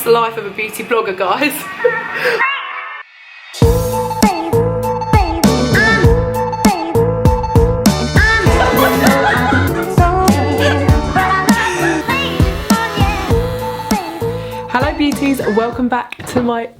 just the life of a beauty blogger, guys. Hello beauties, welcome back to my...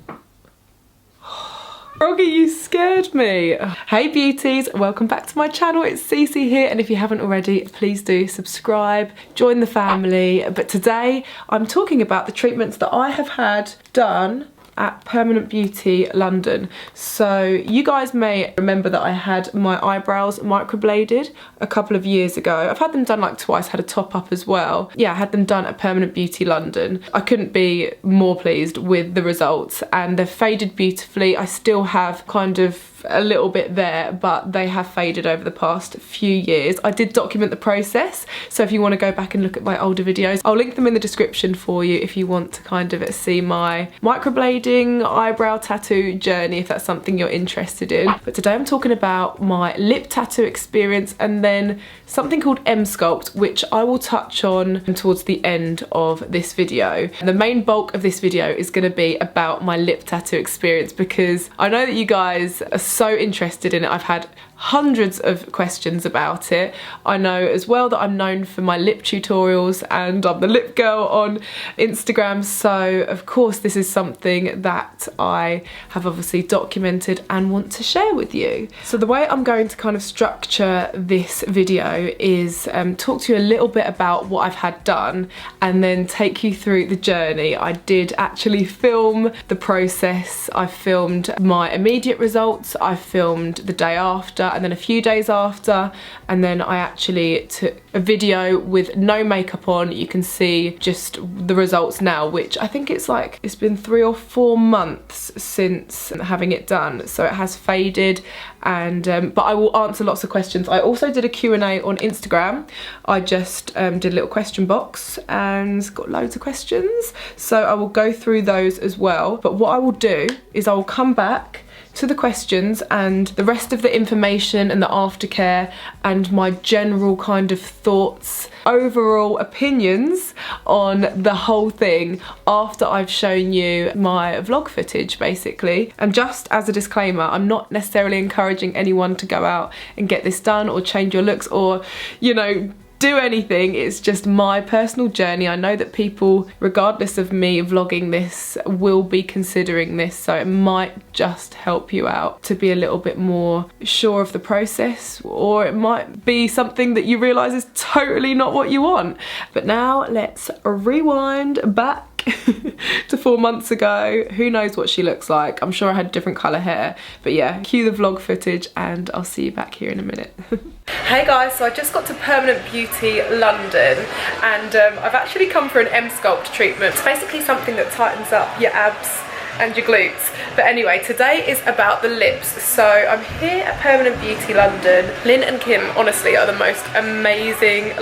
Froggy, you scared me. Hey beauties, welcome back to my channel. It's Cece here, and if you haven't already, please do subscribe, join the family. But today I'm talking about the treatments that I have had done at Permanent Beauty London. So you guys may remember that I had my eyebrows microbladed a couple of years ago. I've had them done like twice, had a top up as well. Yeah, I had them done at Permanent Beauty London. I couldn't be more pleased with the results, and they've faded beautifully. I still have kind of a little bit there, but they have faded over the past few years. I did document the process, so if you want to go back and look at my older videos, I'll link them in the description for you if you want to kind of see my microblading eyebrow tattoo journey, if that's something you're interested in. But today I'm talking about my lip tattoo experience, and then something called Emsculpt, which I will touch on towards the end of this video. And the main bulk of this video is going to be about my lip tattoo experience, because I know that you guys are so interested in it. I've had hundreds of questions about it. I know as well that I'm known for my lip tutorials, and I'm the lip girl on Instagram, so of course this is something that I have obviously documented and want to share with you. So the way I'm going to kind of structure this video is talk to you a little bit about what I've had done, and then take you through the journey. I did actually film the process. I filmed my immediate results, I filmed the day after, and then a few days after, and then I actually took a video with no makeup on. You can see just the results now, which I think it's been 3 or 4 months since having it done, so it has faded. And but I will answer lots of questions. I also did a Q&A on Instagram. I just did a little question box and got loads of questions, so I will go through those as well. But what I will do is I will come back to the questions and the rest of the information and the aftercare and my general kind of thoughts, overall opinions on the whole thing after I've shown you my vlog footage, basically. And just as a disclaimer, I'm not necessarily encouraging anyone to go out and get this done or change your looks or, you know, do anything. It's just my personal journey. I know that people, regardless of me vlogging this, will be considering this, so it might just help you out to be a little bit more sure of the process, or it might be something that you realise is totally not what you want. But now let's rewind back to 4 months ago. Who knows what she looks like? I'm sure I had different colour hair, but yeah, cue the vlog footage and I'll see you back here in a minute. Hey guys, so I just got to Permanent Beauty London, and I've actually come for an Emsculpt treatment. It's basically something that tightens up your abs and your glutes. But anyway, today is about the lips. So I'm here at Permanent Beauty London. Lynn and Kim honestly are the most amazing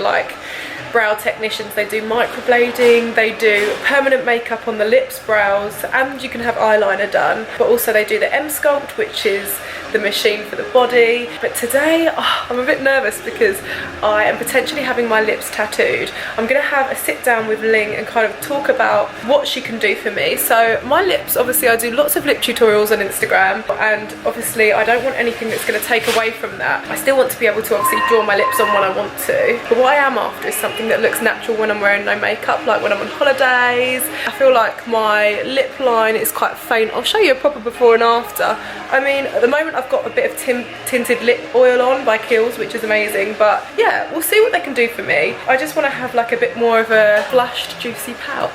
brow technicians. They do microblading, they do permanent makeup on the lips, brows, and you can have eyeliner done. But also they do the Emsculpt, which is the machine for the body. But today, I'm a bit nervous because I am potentially having my lips tattooed. I'm gonna have a sit down with Ling and kind of talk about what she can do for me. So my lips, obviously I do lots of lip tutorials on Instagram, and obviously I don't want anything that's gonna take away from that. I still want to be able to obviously draw my lips on when I want to, but what I am after is something that looks natural when I'm wearing no makeup, like when I'm on holidays. I feel like my lip line is quite faint. I'll show you a proper before and after. I mean, at the moment I've got a bit of tinted lip oil on by Kiehl's, which is amazing, but yeah, we'll see what they can do for me. I just want to have like a bit more of a flushed, juicy pout.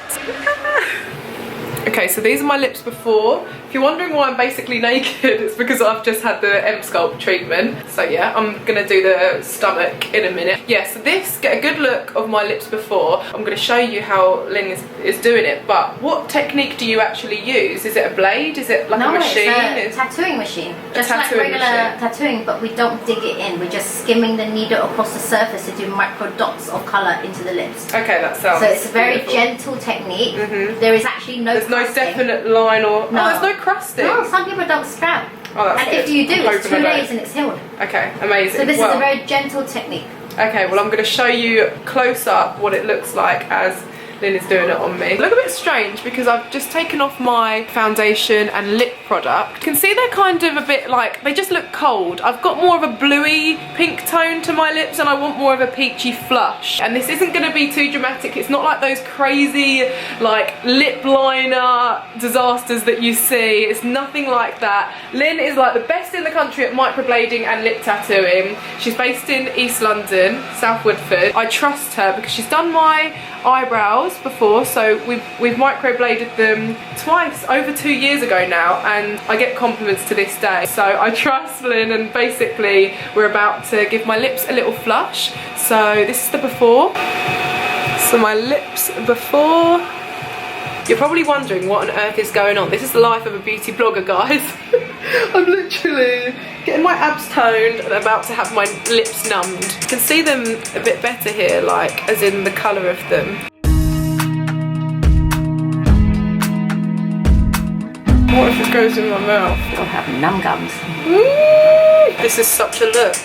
Okay, so these are my lips before. If you're wondering why I'm basically naked, it's because I've just had the Emsculpt treatment. So yeah, I'm gonna do the stomach in a minute. Yeah, so this, get a good look of my lips before. I'm gonna show you how Lynn is doing it, but what technique do you actually use? Is it a blade? Is it like a machine? No, it's a tattooing machine. Just like regular tattooing, but we don't dig it in. We're just skimming the needle across the surface to do micro dots of colour into the lips. Okay, that sounds So it's a very beautiful. Gentle technique. There is actually no There's no definite line or... No. Oh, there's no crusting. No, some people don't scrap. Oh, that's and good. if you do, it's 2 days and it's healed. Okay, amazing. So this is a very gentle technique. Okay, well I'm going to show you close up what it looks like as Lynn is doing it on me. Look a bit strange because I've just taken off my foundation and lip product. You can see they're kind of a bit like, they just look cold. I've got more of a bluey pink tone to my lips and I want more of a peachy flush. And this isn't going to be too dramatic. It's not like those crazy like lip liner disasters that you see. It's nothing like that. Lynn is like the best in the country at microblading and lip tattooing. She's based in East London, South Woodford. I trust her because she's done my eyebrows before, so we've microbladed them twice over 2 years ago now, and I get compliments to this day. So I trust Lynn, and basically we're about to give my lips a little flush. So this is the before. So my lips before. You're probably wondering what on earth is going on. This is the life of a beauty blogger, guys. I'm literally getting my abs toned and about to have my lips numbed. You can see them a bit better here, like as in the colour of them. What if it goes in my mouth? You'll have numb gums. This is such a look.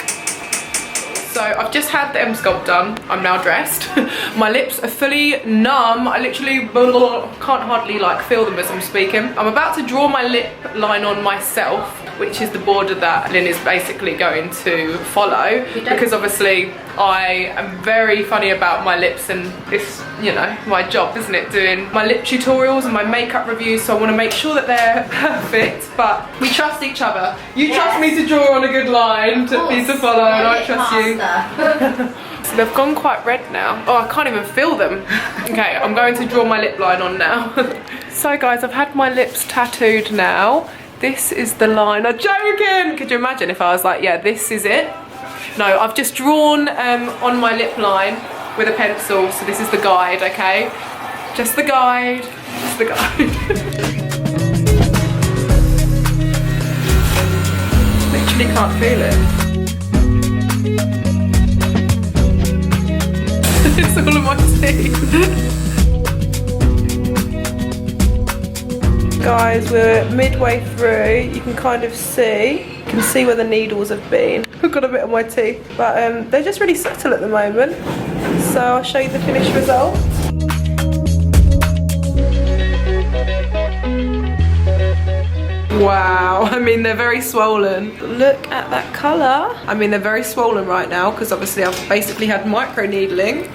So I've just had the Emsculpt done. I'm now dressed. My lips are fully numb. I literally can't hardly like feel them as I'm speaking. I'm about to draw my lip line on myself, which is the border that Lynn is basically going to follow. Because obviously I am very funny about my lips, and it's, you know, my job, isn't it? Doing my lip tutorials and my makeup reviews, so I want to make sure that they're perfect. But we trust each other. You trust me to draw on a good line for me to follow, and I trust you. So they've gone quite red now. Oh, I can't even feel them. Okay, I'm going to draw my lip line on now. So guys, I've had my lips tattooed now. This is the line. I'm joking! Could you imagine if I was like, yeah, this is it? No, I've just drawn on my lip line with a pencil. So this is the guide, okay? Just the guide. Just the guide. Literally can't feel it. It's all of my teeth. Guys, we're midway through. You can kind of see. You can see where the needles have been. I've got a bit on my teeth, but they're just really subtle at the moment. So I'll show you the finished result. Wow, I mean, they're very swollen. Look at that colour. I mean, they're very swollen right now because obviously I've basically had micro needling,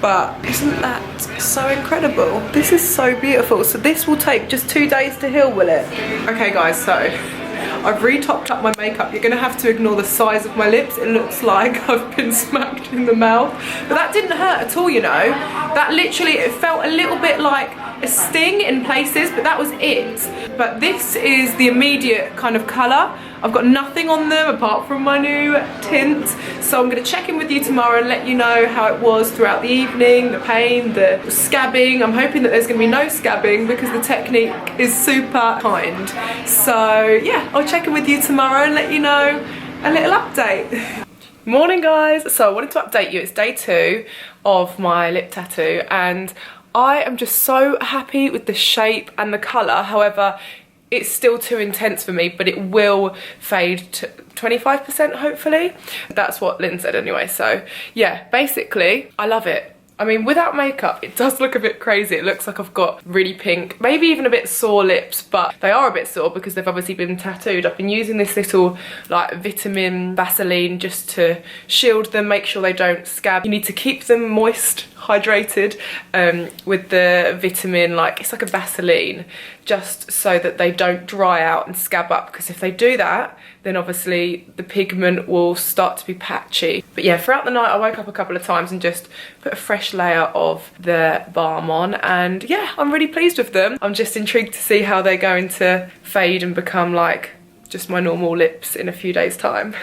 but isn't that so incredible? This is so beautiful. So this will take just 2 days to heal, will it? Okay guys, so I've re-topped up my makeup. You're gonna have to ignore the size of my lips. It looks like I've been smacked in the mouth. But that didn't hurt at all, you know. That literally, it felt a little bit like a sting in places, but that was it. But this is the immediate kind of colour. I've got nothing on them apart from my new tint. So I'm gonna check in with you tomorrow and let you know how it was throughout the evening, the pain, the scabbing. I'm hoping that there's gonna be no scabbing because the technique is super kind. So yeah, I'll check in with you tomorrow and let you know a little update. Morning guys, so I wanted to update you. It's day 2 of my lip tattoo and I am just so happy with the shape and the colour. However, it's still too intense for me, but it will fade to 25% hopefully. That's what Lynn said anyway. So yeah, basically I love it. I mean, without makeup, it does look a bit crazy. It looks like I've got really pink, maybe even a bit sore lips, but they are a bit sore because they've obviously been tattooed. I've been using this little like vitamin Vaseline just to shield them, make sure they don't scab. You need to keep them moist, hydrated with the vitamin, like it's like a Vaseline, just so that they don't dry out and scab up, because if they do that, then obviously the pigment will start to be patchy. But yeah, throughout the night I woke up a couple of times and just put a fresh layer of the balm on, and yeah, I'm really pleased with them. I'm just intrigued to see how they're going to fade and become like just my normal lips in a few days time.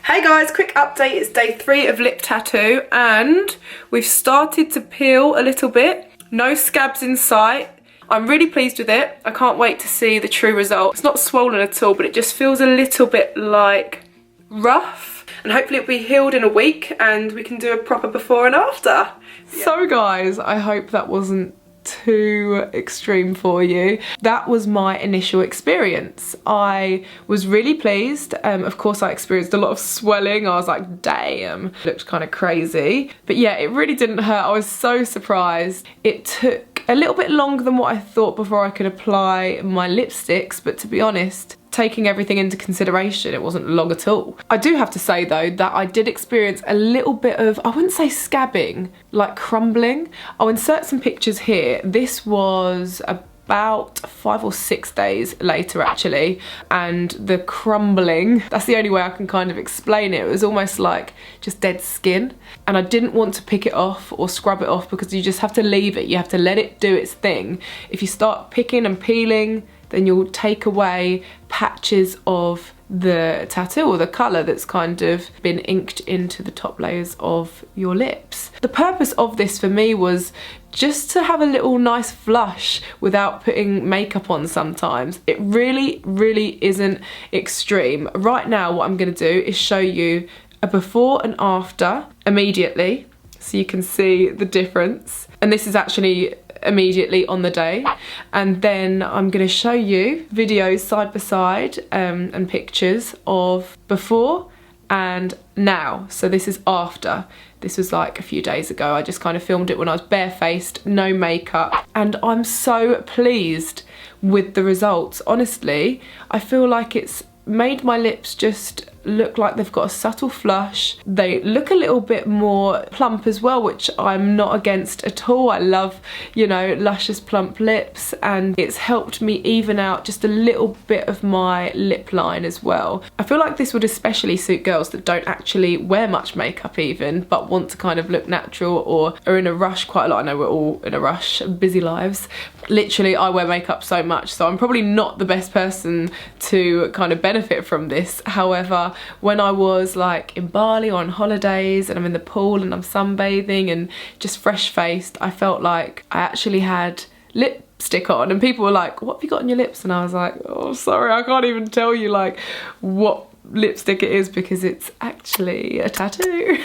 Hey guys, quick update. It's day 3 of lip tattoo and we've started to peel a little bit. No scabs in sight. I'm really pleased with it. I can't wait to see the true result. It's not swollen at all, but it just feels a little bit like rough. And hopefully it'll be healed in a week and we can do a proper before and after. Yeah. So guys, I hope that wasn't too extreme for you. That was my initial experience. I was really pleased. Of course I experienced a lot of swelling. I was like, damn, it looked kind of crazy. But yeah, it really didn't hurt. I was so surprised. It took a little bit longer than what I thought before I could apply my lipsticks, but to be honest, taking everything into consideration, it wasn't long at all. I do have to say though that I did experience a little bit of, I wouldn't say scabbing, like crumbling. I'll insert some pictures here. This was about 5 or 6 days later actually, and the crumbling, that's the only way I can kind of explain it. It was almost like just dead skin, and I didn't want to pick it off or scrub it off because you just have to leave it. You have to let it do its thing. If you start picking and peeling, then you'll take away patches of the tattoo or the colour that's kind of been inked into the top layers of your lips. The purpose of this for me was just to have a little nice flush without putting makeup on sometimes. It really isn't extreme. Right now what I'm going to do is show you a before and after immediately so you can see the difference. And this is actually immediately on the day, and then I'm going to show you videos side by side and pictures of before and now. So this is after. This was like a few days ago. I just kind of filmed it when I was barefaced, no makeup, and I'm so pleased with the results. Honestly, I feel like it's made my lips just look like they've got a subtle flush. They look a little bit more plump as well, which I'm not against at all. I love, you know, luscious plump lips, and it's helped me even out just a little bit of my lip line as well. I feel like this would especially suit girls that don't actually wear much makeup even, but want to kind of look natural or are in a rush quite a lot. I know we're all in a rush, busy lives. Literally, I wear makeup so much, so I'm probably not the best person to kind of benefit from this. However, when I was like in Bali or on holidays and I'm in the pool and I'm sunbathing and just fresh faced, I felt like I actually had lipstick on, and people were like, what have you got on your lips? And I was like, oh sorry, I can't even tell you like what lipstick it is because it's actually a tattoo.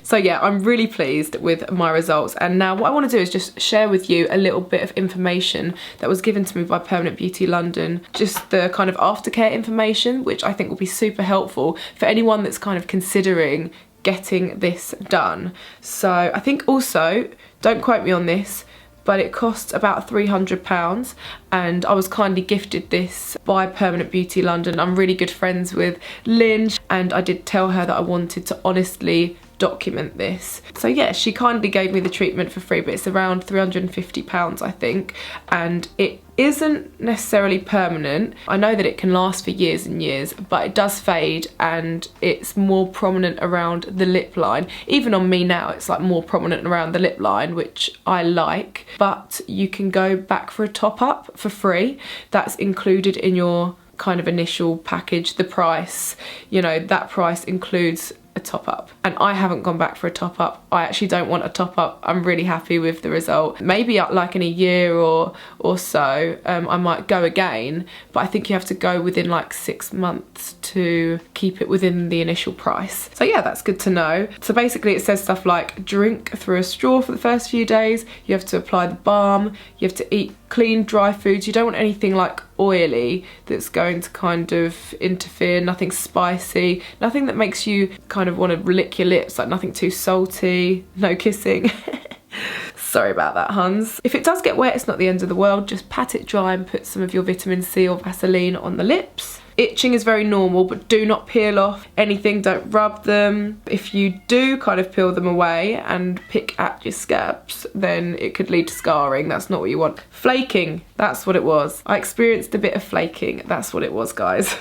So yeah, I'm really pleased with my results, and now what I want to do is just share with you a little bit of information that was given to me by Permanent Beauty London, just the kind of aftercare information, which I think will be super helpful for anyone that's kind of considering getting this done. So I think also, don't quote me on this, but it costs about £300, and I was kindly gifted this by Permanent Beauty London. I'm really good friends with Lynn, and I did tell her that I wanted to honestly document this. So yeah, she kindly gave me the treatment for free, but it's around £350 I think, and it isn't necessarily permanent. I know that it can last for years and years, but it does fade and it's more prominent around the lip line. Even on me now, it's like more prominent around the lip line, which I like, but you can go back for a top up for free. That's included in your kind of initial package. The price, you know, that price includes a top up, and I haven't gone back for a top up. I actually don't want a top up. I'm really happy with the result. Maybe like in a year or so I might go again, but I think you have to go within like 6 months to keep it within the initial price. So yeah, that's good to know. So basically it says stuff like drink through a straw for the first few days, you have to apply the balm, you have to eat clean dry foods. You don't want anything like oily that's going to kind of interfere, nothing spicy, nothing that makes you kind of want to lick your lips, like nothing too salty, no kissing. Sorry about that, huns. If it does get wet, it's not the end of the world. Just pat it dry and put some of your vitamin C or Vaseline on the lips. Itching is very normal, but do not peel off anything, don't rub them. If you do kind of peel them away and pick at your scabs, then it could lead to scarring. That's not what you want. Flaking, that's what it was. I experienced a bit of flaking, that's what it was, guys.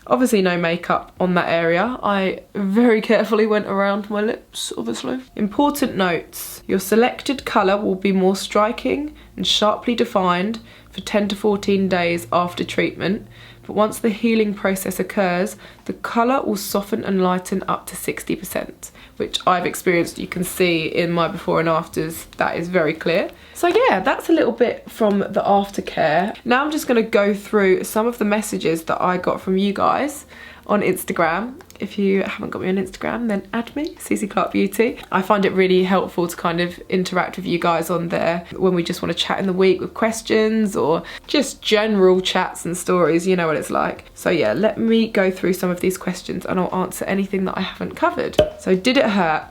Obviously no makeup on that area. I very carefully went around my lips, obviously. Important notes: your selected colour will be more striking and sharply defined for 10 to 14 days after treatment. But once the healing process occurs, the colour will soften and lighten up to 60%, which I've experienced. You can see in my before and afters, that is very clear. So yeah, that's a little bit from the aftercare. Now I'm just going to go through some of the messages that I got from you guys on Instagram. If you haven't got me on Instagram, then add me, CC Clarke Beauty. I find it really helpful to kind of interact with you guys on there when we just want to chat in the week with questions or just general chats and stories, you know what it's like. So yeah, let me go through some of these questions and I'll answer anything that I haven't covered. So did it hurt?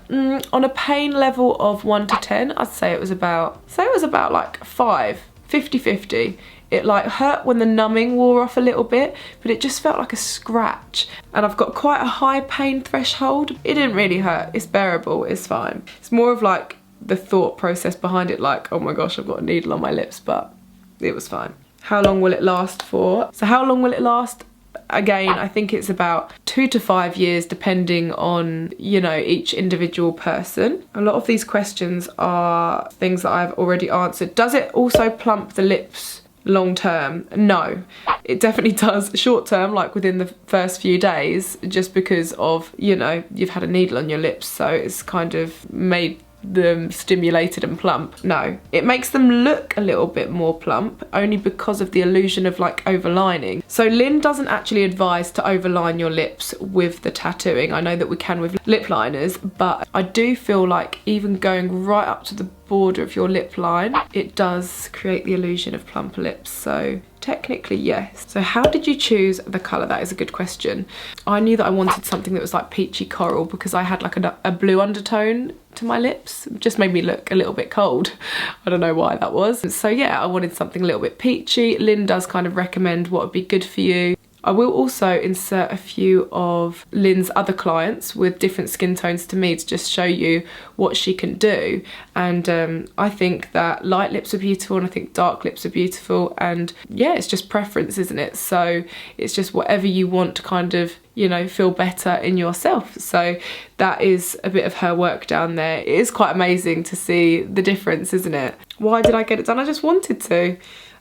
On a pain level of 1 to 10, I'd say it was about like 5, 50-50. It like hurt when the numbing wore off a little bit, but it just felt like a scratch. And I've got quite a high pain threshold. It didn't really hurt, it's bearable, it's fine. It's more of like the thought process behind it, like, oh my gosh, I've got a needle on my lips, but it was fine. How long will it last for? So how long will it last? Again, I think it's about 2 to 5 years depending on, you know, each individual person. A lot of these questions are things that I've already answered. Does it also plump the lips long term? No, it definitely does short term, like within the first few days, just because of, you know, you've had a needle on your lips, so it's kind of made them stimulated and plump. No, it makes them look a little bit more plump only because of the illusion of like overlining. So Lynn doesn't actually advise to overline your lips with the tattooing. I know that we can with lip liners, but I do feel like even going right up to the border of your lip line, it does create the illusion of plumper lips. So technically yes. So how did you choose the colour? That is a good question. I knew that I wanted something that was like peachy coral because I had like a blue undertone to my lips. It just made me look a little bit cold. I don't know why that was. So yeah, I wanted something a little bit peachy. Lynn does kind of recommend what would be good for you. I will also insert a few of Lynn's other clients with different skin tones to me to just show you what she can do. And I think that light lips are beautiful and I think dark lips are beautiful. And yeah, it's just preference, isn't it? So it's just whatever you want to kind of, you know, feel better in yourself. So that is a bit of her work down there. It is quite amazing to see the difference, isn't it? Why did I get it done? I just wanted to.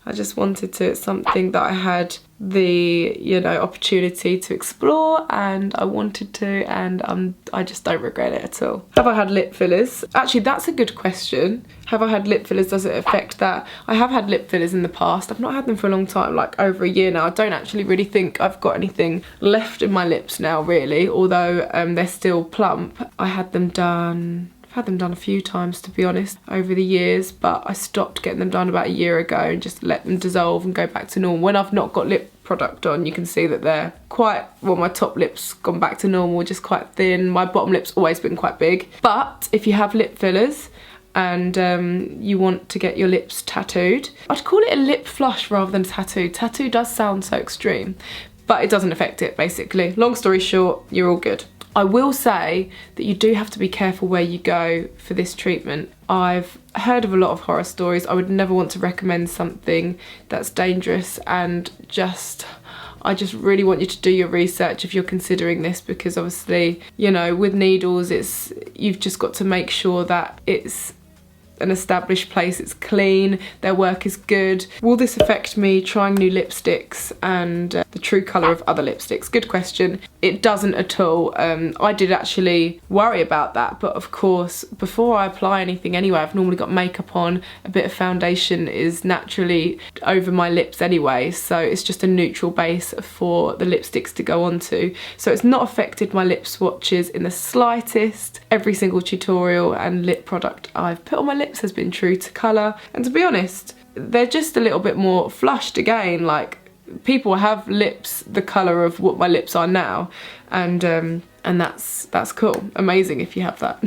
I just wanted to, it's something that I had the, you know, opportunity to explore and I wanted to, and I just don't regret it at all. Have I had lip fillers? Actually, that's a good question. Have I had lip fillers? Does it affect that? I have had lip fillers in the past. I've not had them for a long time, like over a year now. I don't actually really think I've got anything left in my lips now, really, although they're still plump. I had them done a few times, to be honest, over the years, but I stopped getting them done about a year ago and just let them dissolve and go back to normal. When I've not got lip product on, you can see that they're quite, well, my top lip's gone back to normal, just quite thin. My bottom lip's always been quite big. But if you have lip fillers and you want to get your lips tattooed, I'd call it a lip flush rather than tattoo. Tattoo does sound so extreme, but it doesn't affect it, basically. Long story short, you're all good. I will say that you do have to be careful where you go for this treatment. I've heard of a lot of horror stories. I would never want to recommend something that's dangerous, and I just really want you to do your research if you're considering this, because obviously, you know, with needles, you've just got to make sure that it's an established place, it's clean, their work is good. Will this affect me trying new lipsticks and the true colour of other lipsticks? Good question. It doesn't at all. I did actually worry about that, but of course, before I apply anything anyway, I've normally got makeup on, a bit of foundation is naturally over my lips anyway, so it's just a neutral base for the lipsticks to go onto. So it's not affected my lip swatches in the slightest. Every single tutorial and lip product I've put on my lips has been true to colour, and to be honest, they're just a little bit more flushed again. Like, people have lips the colour of what my lips are now, and that's cool, amazing if you have that.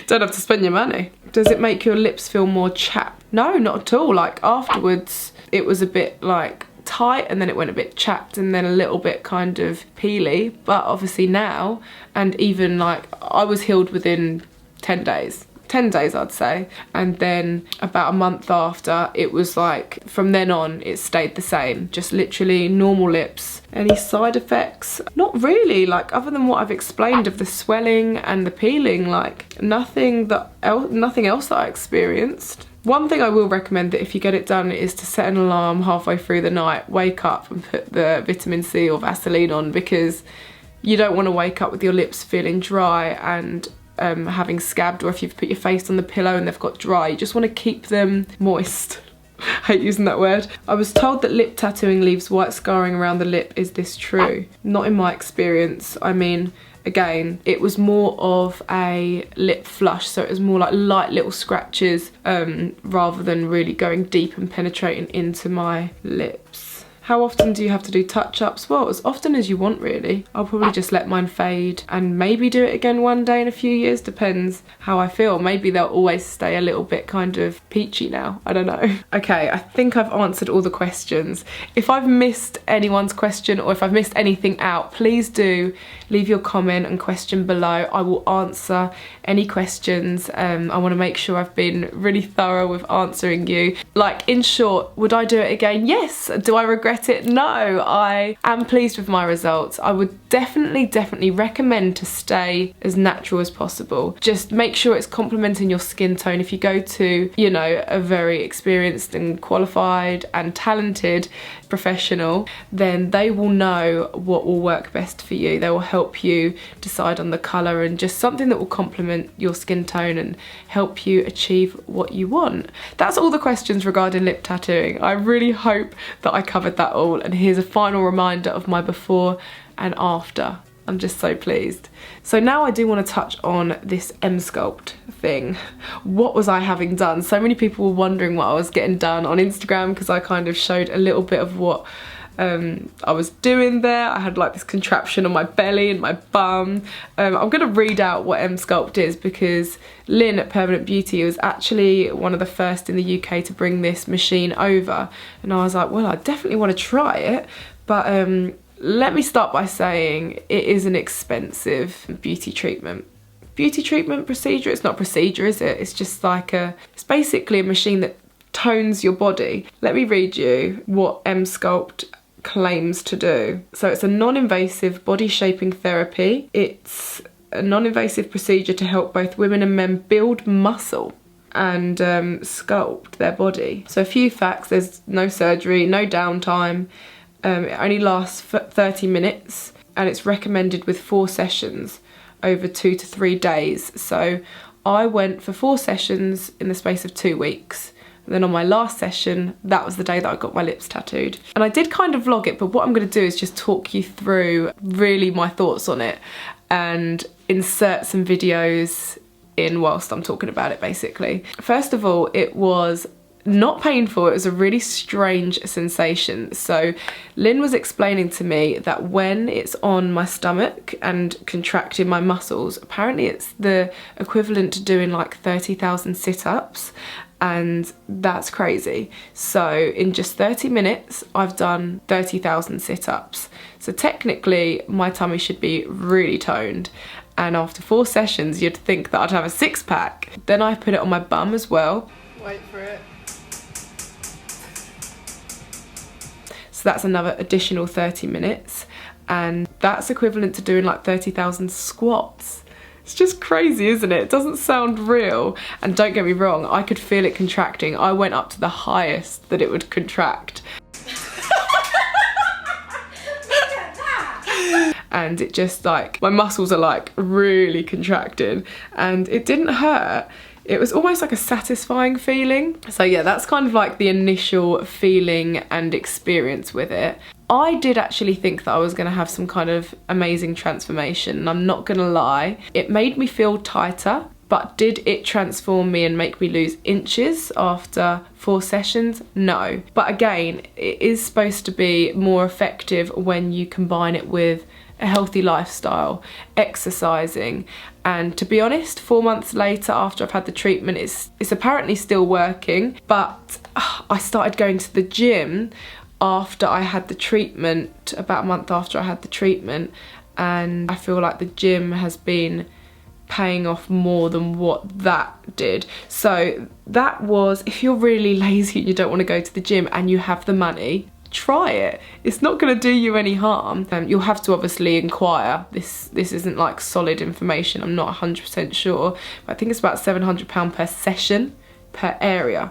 Don't have to spend your money. Does it make your lips feel more chapped? No, not at all. Like, afterwards it was a bit like tight and then it went a bit chapped and then a little bit kind of peely, but obviously now, and even like I was healed within 10 days. 10 days I'd say, and then about a month after, it was like from then on it stayed the same, just literally normal lips. Any side effects? Not really, like other than what I've explained of the swelling and the peeling, like nothing else that I experienced. One thing I will recommend, that if you get it done, is to set an alarm halfway through the night, wake up and put the vitamin C or Vaseline on, because you don't want to wake up with your lips feeling dry and having scabbed, or if you've put your face on the pillow and they've got dry, you just want to keep them moist. hate using that word. I was told that lip tattooing leaves white scarring around the lip. Is this true? Not in my experience. I mean, again, it was more of a lip flush, so it was more like light little scratches rather than really going deep and penetrating into my lips. How often do you have to do touch-ups? Well, as often as you want, really. I'll probably just let mine fade and maybe do it again one day in a few years, depends how I feel. Maybe they'll always stay a little bit kind of peachy now, I don't know. Okay, I think I've answered all the questions. If I've missed anyone's question or if I've missed anything out, please do leave your comment and question below. I will answer any questions. I want to make sure I've been really thorough with answering you. Like, in short, would I do it again? Yes. Do I regret it? No. I am pleased with my results. I would definitely recommend to stay as natural as possible. Just make sure it's complementing your skin tone. If you go to, you know, a very experienced and qualified and talented professional, then they will know what will work best for you. They will help you decide on the colour and just something that will complement your skin tone and help you achieve what you want. That's all the questions regarding lip tattooing. I really hope that I covered that all, and here's a final reminder of my before and after. I'm just so pleased. So now I do want to touch on this Emsculpt thing. What was I having done? So many people were wondering what I was getting done on Instagram, because I kind of showed a little bit of what I was doing there. I had like this contraption on my belly and my bum. I'm going to read out what Emsculpt is, because Lynn at Permanent Beauty was actually one of the first in the UK to bring this machine over, and I was like, well, I definitely want to try it, but let me start by saying it is an expensive beauty treatment. Beauty treatment procedure? It's not a procedure, is it? It's just like it's basically a machine that tones your body. Let me read you what Emsculpt claims to do. So it's a non-invasive body shaping therapy. It's a non-invasive procedure to help both women and men build muscle and sculpt their body. So a few facts: there's no surgery, no downtime. It only lasts for 30 minutes, and it's recommended with 4 sessions over 2 to 3 days. So I went for 4 sessions in the space of 2 weeks. And then on my last session, that was the day that I got my lips tattooed. And I did kind of vlog it, but what I'm going to do is just talk you through really my thoughts on it and insert some videos in whilst I'm talking about it, basically. First of all, it was not painful. It was a really strange sensation. So Lynn was explaining to me that when it's on my stomach and contracting my muscles, apparently it's the equivalent to doing like 30,000 sit-ups, and that's crazy. So in just 30 minutes I've done 30,000 sit-ups. So technically my tummy should be really toned, and after 4 sessions you'd think that I'd have a 6-pack. Then I put it on my bum as well. Wait for it. So that's another additional 30 minutes, and that's equivalent to doing like 30,000 squats. It's just crazy, isn't it? It doesn't sound real. And don't get me wrong, I could feel it contracting. I went up to the highest that it would contract. And it just like, my muscles are like really contracted, and it didn't hurt. It was almost like a satisfying feeling. So yeah, that's kind of like the initial feeling and experience with it. I did actually think that I was gonna have some kind of amazing transformation, and I'm not gonna lie. It made me feel tighter, but did it transform me and make me lose inches after 4 sessions? No. But again, it is supposed to be more effective when you combine it with a healthy lifestyle, exercising, and to be honest, 4 months later after I've had the treatment, it's apparently still working. But I started going to the gym after I had the treatment, about a month after I had the treatment, and I feel like the gym has been paying off more than what that did. So that was, if you're really lazy and you don't want to go to the gym and you have the money, try it. It's not going to do you any harm. You'll have to obviously inquire. This isn't like solid information. I'm not 100% sure, but I think it's about £700 per session per area.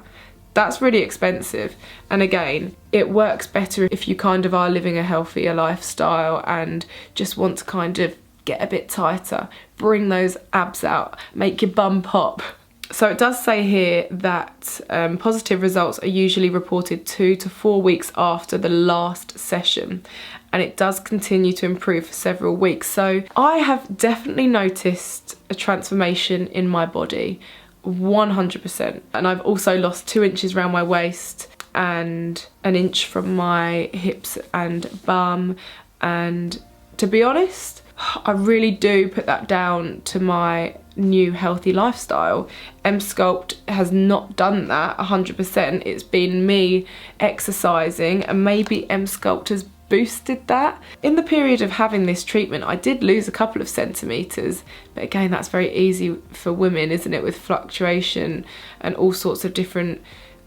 That's really expensive. And again, it works better if you kind of are living a healthier lifestyle and just want to kind of get a bit tighter, bring those abs out, make your bum pop. So it does say here that positive results are usually reported 2 to 4 weeks after the last session, and it does continue to improve for several weeks. So I have definitely noticed a transformation in my body, 100%. And I've also lost 2 inches around my waist and 1 inch from my hips and bum. And to be honest, I really do put that down to my new healthy lifestyle. Emsculpt has not done that 100%. It's been me exercising, and maybe Emsculpt has boosted that. In the period of having this treatment, I did lose a couple of centimetres, but again, that's very easy for women, isn't it, with fluctuation and all sorts of different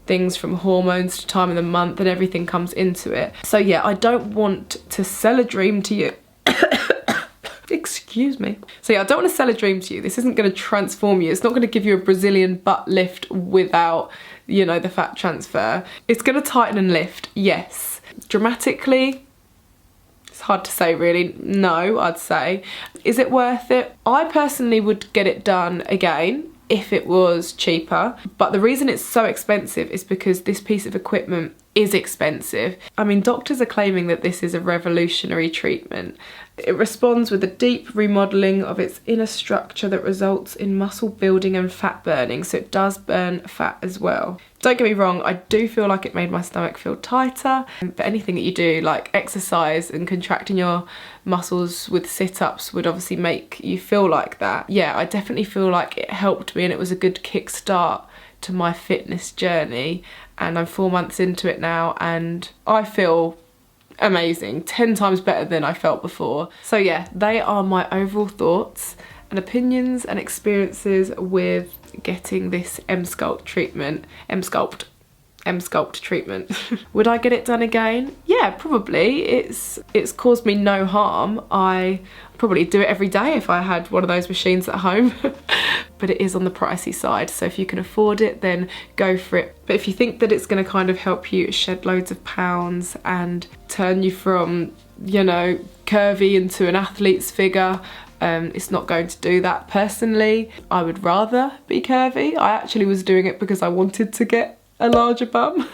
things from hormones to time of the month, and everything comes into it. So yeah, I don't want to sell a dream to you. Excuse me. So yeah, I don't want to sell a dream to you. This isn't going to transform you. It's not going to give you a Brazilian butt lift without, you know, the fat transfer. It's going to tighten and lift, yes. Dramatically, it's hard to say really. No, I'd say. Is it worth it? I personally would get it done again if it was cheaper, but the reason it's so expensive is because this piece of equipment is expensive. I mean, doctors are claiming that this is a revolutionary treatment. It responds with a deep remodeling of its inner structure that results in muscle building and fat burning, so it does burn fat as well. Don't get me wrong, I do feel like it made my stomach feel tighter, but anything that you do, like exercise and contracting your muscles with sit-ups, would obviously make you feel like that. Yeah, I definitely feel like it helped me, and it was a good kickstart to my fitness journey, and I'm 4 months into it now, and I feel amazing, 10 times better than I felt before. So yeah, they are my overall thoughts and opinions and experiences with getting this Emsculpt treatment. Emsculpt treatment. Would I get it done again? Yeah, probably. It's caused me no harm. I probably do it every day if I had one of those machines at home. But it is on the pricey side, so if you can afford it, then go for it. But if you think that it's going to kind of help you shed loads of pounds and turn you from, you know, curvy into an athlete's figure, it's not going to do that. Personally, I would rather be curvy. I actually was doing it because I wanted to get a larger bum.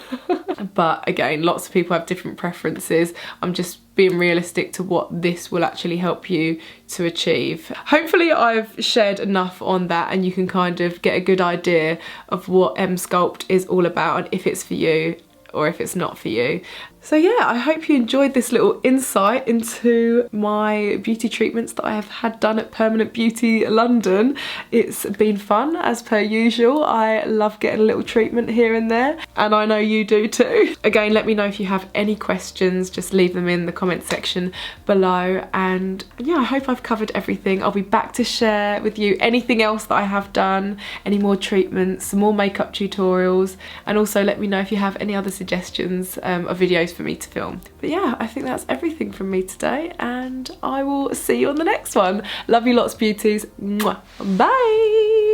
But again, lots of people have different preferences. I'm just being realistic to what this will actually help you to achieve. Hopefully I've shared enough on that and you can kind of get a good idea of what Emsculpt is all about and if it's for you or if it's not for you. So yeah, I hope you enjoyed this little insight into my beauty treatments that I have had done at Permanent Beauty London. It's been fun as per usual. I love getting a little treatment here and there, and I know you do too. Again, let me know if you have any questions, just leave them in the comment section below. And yeah, I hope I've covered everything. I'll be back to share with you anything else that I have done, any more treatments, some more makeup tutorials, and also let me know if you have any other suggestions of videos for me to film. But yeah, I think that's everything from me today, and I will see you on the next one. Love you lots, beauties. Mwah. Bye.